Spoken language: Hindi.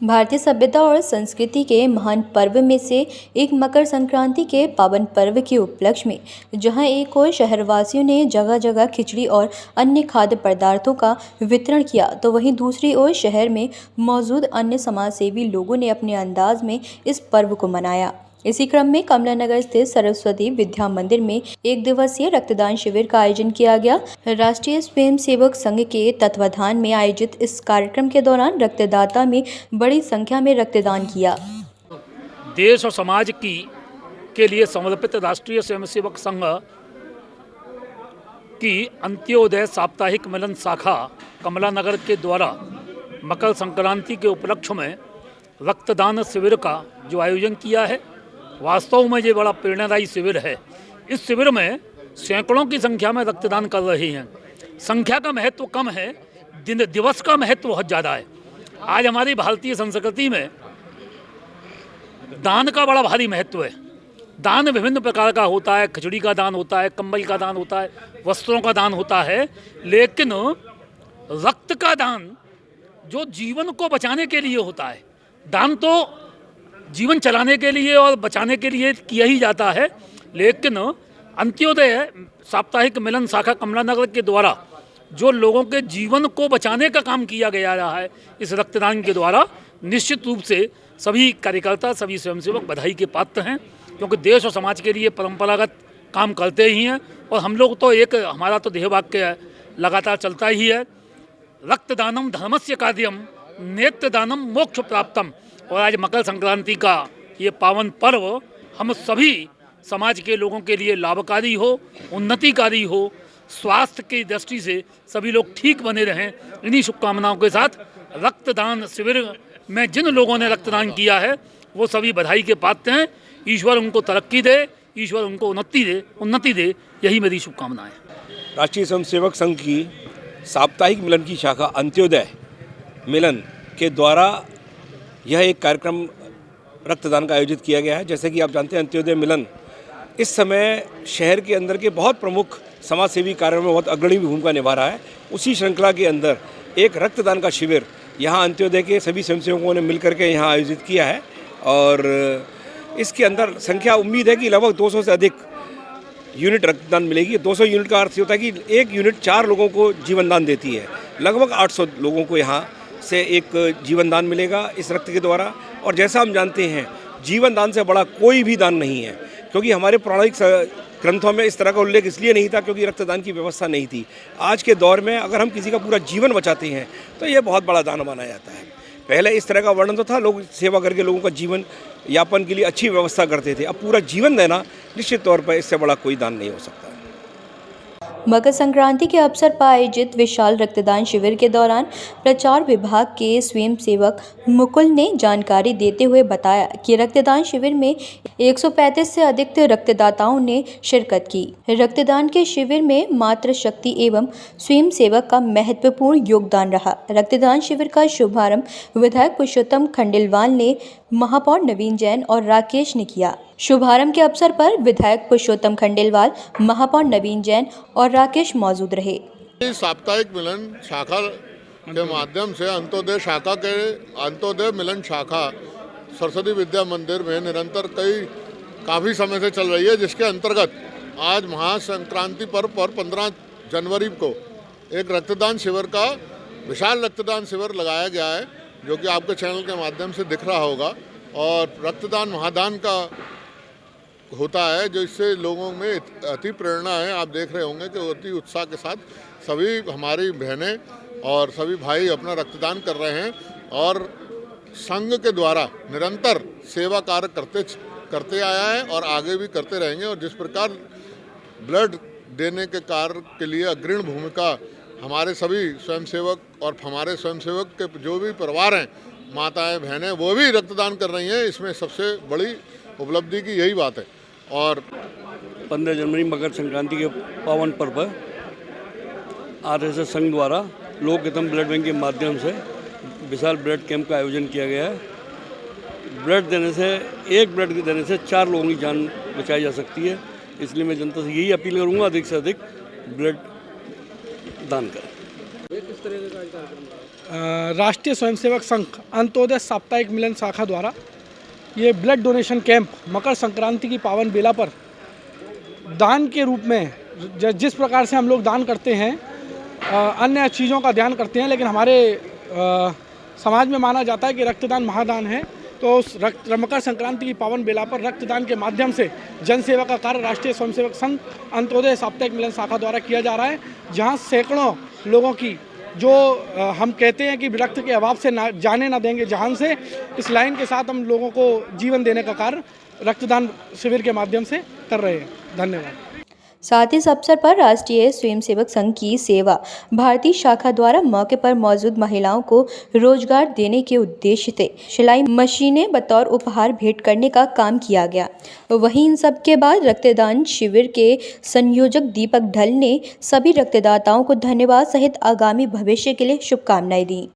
भारतीय सभ्यता और संस्कृति के महान पर्व में से एक मकर संक्रांति के पावन पर्व के उपलक्ष्य में जहां एक ओर शहरवासियों ने जगह जगह खिचड़ी और अन्य खाद्य पदार्थों का वितरण किया, तो वहीं दूसरी ओर शहर में मौजूद अन्य समाजसेवी लोगों ने अपने अंदाज में इस पर्व को मनाया। इसी क्रम में कमला नगर स्थित सरस्वती विद्या मंदिर में एक दिवसीय रक्तदान शिविर का आयोजन किया गया। राष्ट्रीय स्वयंसेवक संघ के तत्वाधान में आयोजित इस कार्यक्रम के दौरान रक्तदाता में बड़ी संख्या में रक्तदान किया। देश और समाज के लिए समर्पित राष्ट्रीय स्वयंसेवक संघ की अंत्योदय साप्ताहिक मिलन शाखा कमला नगर के द्वारा मकर संक्रांति के उपलक्ष्य में रक्तदान शिविर का जो आयोजन किया है, वास्तव में ये बड़ा प्रेरणादायी शिविर है। इस शिविर में सैकड़ों की संख्या में रक्तदान कर रहे हैं। संख्या का महत्व कम है, दिवस का महत्व बहुत ज़्यादा है। आज हमारी भारतीय संस्कृति में दान का बड़ा भारी महत्व है। दान विभिन्न प्रकार का होता है, खिचड़ी का दान होता है, कंबल का दान होता है, वस्त्रों का दान होता है, लेकिन रक्त का दान जो जीवन को बचाने के लिए होता है। दान तो जीवन चलाने के लिए और बचाने के लिए किया ही जाता है, लेकिन अंत्योदय साप्ताहिक मिलन शाखा कमला नगर के द्वारा जो लोगों के जीवन को बचाने का काम किया गया रहा है, इस रक्तदान के द्वारा निश्चित रूप से सभी कार्यकर्ता, सभी स्वयंसेवक बधाई के पात्र हैं, क्योंकि देश और समाज के लिए परंपरागत काम करते ही हैं। और हम लोग तो हमारा तो देह वाक्य लगातार चलता ही है, रक्तदानम धर्मस्य कार्यम नेत्रदानम मोक्ष प्राप्तम। और आज मकर संक्रांति का ये पावन पर्व हम सभी समाज के लोगों के लिए लाभकारी हो, उन्नतिकारी हो, स्वास्थ्य की दृष्टि से सभी लोग ठीक बने रहें, इन्हीं शुभकामनाओं के साथ रक्तदान शिविर में जिन लोगों ने रक्तदान किया है वो सभी बधाई के पात्र हैं। ईश्वर उनको तरक्की दे, ईश्वर उनको उन्नति दे, यही मेरी शुभकामनाएं है। राष्ट्रीय स्वयंसेवक संघ की साप्ताहिक मिलन की शाखा अंत्योदय मिलन के द्वारा यह एक कार्यक्रम रक्तदान का आयोजित किया गया है। जैसे कि आप जानते हैं, अंत्योदय मिलन इस समय शहर के अंदर के बहुत प्रमुख समाजसेवी कार्यों में बहुत अग्रणी भूमिका निभा रहा है। उसी श्रृंखला के अंदर एक रक्तदान का शिविर यहाँ अंत्योदय के सभी स्वयंसेवकों ने मिलकर के यहाँ आयोजित किया है और इसके अंदर संख्या उम्मीद है कि लगभग 200 से अधिक यूनिट रक्तदान मिलेगी। 200 यूनिट का अर्थ होता है कि एक यूनिट 4 लोगों को जीवन दान देती है। लगभग 800 लोगों को यहाँ से एक जीवन दान मिलेगा इस रक्त के द्वारा। और जैसा हम जानते हैं, जीवन दान से बड़ा कोई भी दान नहीं है, क्योंकि हमारे पौराणिक ग्रंथों में इस तरह का उल्लेख इसलिए नहीं था क्योंकि रक्तदान की व्यवस्था नहीं थी। आज के दौर में अगर हम किसी का पूरा जीवन बचाते हैं तो ये बहुत बड़ा दान माना जाता है। पहले इस तरह का वर्णन तो था, लोग सेवा करके लोगों का जीवन यापन के लिए अच्छी व्यवस्था करते थे। अब पूरा जीवन देना निश्चित तौर पर इससे बड़ा कोई दान नहीं हो सकता। मकर संक्रांति के अवसर पर आयोजित विशाल रक्तदान शिविर के दौरान प्रचार विभाग के स्वयंसेवक मुकुल ने जानकारी देते हुए बताया कि रक्तदान शिविर में 135 से अधिक रक्तदाताओं ने शिरकत की। रक्तदान के शिविर में मातृ शक्ति एवं स्वयंसेवक का महत्वपूर्ण योगदान रहा। रक्तदान शिविर का शुभारंभ विधायक पुरुषोत्तम खंडेलवाल ने, महापौर नवीन जैन और राकेश ने किया। शुभारंभ के अवसर पर विधायक पुरुषोत्तम खंडेलवाल, महापौर नवीन जैन और राकेश मौजूद रहे। साप्ताहिक मिलन शाखा के माध्यम से अंत्योदय मिलन शाखा सरस्वती विद्या मंदिर में निरंतर काफ़ी समय से चल रही है, जिसके अंतर्गत आज महासंक्रांति पर्व पर 15 जनवरी को एक रक्तदान शिविर का विशाल रक्तदान शिविर लगाया गया है, जो कि आपके चैनल के माध्यम से दिख रहा होगा। और रक्तदान महादान का होता है, जो इससे लोगों में अति प्रेरणा है। आप देख रहे होंगे कि अति उत्साह के साथ सभी हमारी बहनें और सभी भाई अपना रक्तदान कर रहे हैं और संघ के द्वारा निरंतर सेवा कार्य करते आया है और आगे भी करते रहेंगे। और जिस प्रकार ब्लड देने के कार्य के लिए अग्रणी भूमिका हमारे सभी स्वयंसेवक और हमारे स्वयंसेवक के जो भी परिवार हैं, माताएं बहनें, वो भी रक्तदान कर रही हैं, इसमें सबसे बड़ी उपलब्धि की यही बात है। और 15 जनवरी मकर संक्रांति के पावन पर्व पर आरएसएस संघ द्वारा लोक हितम ब्लड बैंक के माध्यम से विशाल ब्लड कैंप का आयोजन किया गया है। एक ब्लड देने से 4 लोगों की जान बचाई जा सकती है। इसलिए मैं जनता से यही अपील करूंगा, अधिक से अधिक ब्लड दान करें। किस तरह का कार्यक्रम राष्ट्रीय स्वयंसेवक संघ अंत्योदय साप्ताहिक मिलन शाखा द्वारा ये blood donation camp Makar Sankranti की पावन बेला पर दान के रूप में जिस प्रकार से हम लोग दान करते हैं, अन्य चीज़ों का ध्यान करते हैं, लेकिन हमारे समाज में माना जाता है कि रक्तदान महादान है। तो उस मकर संक्रांति की पावन बेला पर रक्तदान के माध्यम से जन सेवा का कार्य राष्ट्रीय स्वयंसेवक संघ अंत्योदय साप्ताहिक मिलन शाखा द्वारा किया जा रहा है, जहां सैकड़ों लोगों की जो हम कहते हैं कि रक्त के अभाव से जाने ना देंगे जहान से, इस लाइन के साथ हम लोगों को जीवन देने का कार्य रक्तदान शिविर के माध्यम से कर रहे हैं। धन्यवाद। साथ ही इस अवसर पर राष्ट्रीय स्वयंसेवक संघ की सेवा भारतीय शाखा द्वारा मौके पर मौजूद महिलाओं को रोजगार देने के उद्देश्य से सिलाई मशीनें बतौर उपहार भेंट करने का काम किया गया। वहीं इन सब के बाद रक्तदान शिविर के संयोजक दीपक ढल ने सभी रक्तदाताओं को धन्यवाद सहित आगामी भविष्य के लिए शुभकामनाएं दी।